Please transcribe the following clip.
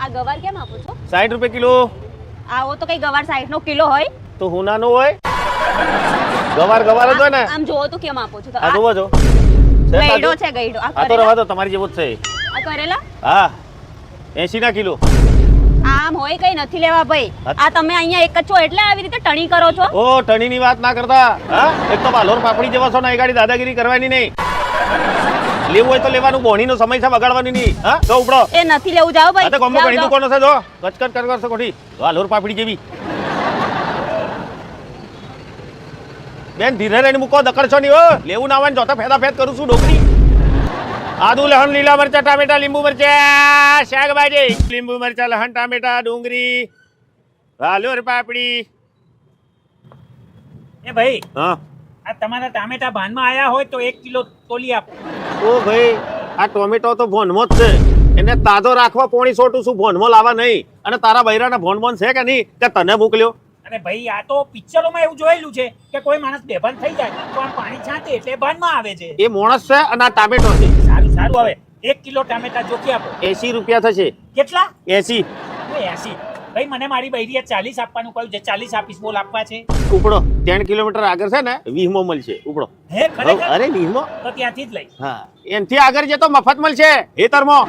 આ ગવાર કેમ આપો છો? 60 રૂપિયા કિલો. આવો તો કઈ ગવાર 60 નો કિલો હોય? તો હુનાનો હોય ગવાર જ હોય ને. આમ જોવો તો કેમ આપો છો? આ જોવો છો ગઈડો છે ગઈડો. આ તો રવા દો, તમારી જેવો જ છે. આ કરેલા? હા 80 ના કિલો. આમ હોય કઈ નથી લેવા ભાઈ. આ તમે અહીંયા એક જ છો એટલે આવી રીતે ટણી કરો છો? ઓ ટણીની વાત ના કરતા. હા એક તો બાલોર પાપડી જેવા છો ને, એ ગાડી દાદાગીરી કરવાની નહીં. લેવું હોય તો લેવાનું, બોણીનો સમય છે બગાડવાની નહીં. હા તો ઉપડો. એ નથી લેવું, જાઓ ભાઈ. આ તો ગમો ઘણી દુકાનો છે, જો કચકચ કરશે કોઠી બાલોર પાપડી જેવી. બેન ધીરે રહીને મૂકો, દકડશો નહીં હો. લેવું ના આવે ને જોતા ફેદા ફેદ કરું છું ડોકરી. આદુ લહણ લીલા મરચા ટામેટા લીંબુ મરચા શાકભાજી લીંબુ મરચા લહણ ટામેટા ડુંગળી બાલોર પાપડી. એ ભાઈ હા આ તમારા ટામેટા ભાનમાં આયા હોય તો 1 કિલો તોલી આપો. ઓ ભાઈ આ ટોમેટો તો ભોનમાં જ છે, એને તાજો રાખવા પોણી સોટું શું ભોનમાં લાવવા નહીં. અને તારા બૈરાના ભોન છે કે નહીં કે તને મોકલ્યો? અને ભાઈ આ તો પિક્ચરોમાં એવું જોયેલું છે કે કોઈ માણસ બેભાન થઈ જાય તો આમ પાણી છાંટે એટલે ભાનમાં આવે છે. એ માણસ છે અને આ ટામેટો છે. સારું સારું, હવે 1 કિલો ટામેટા જોખી આપો. 80 રૂપિયા થશે. કેટલા? 80. 80. ભાઈ મને મારી બૈરીએ 40 આપવાનું કહ્યું છે, 40 આપીશ. બોલ આપવા છે? ઉપડો 3 કિલોમીટર આગળ છે ને 20 માં મળશે. ઉપડો. હે ખરેખર? અરે 20 માં તો ત્યાંથી જ લઈ. હા એનથી આગળ જતો મફત મળશે હેતરમાં.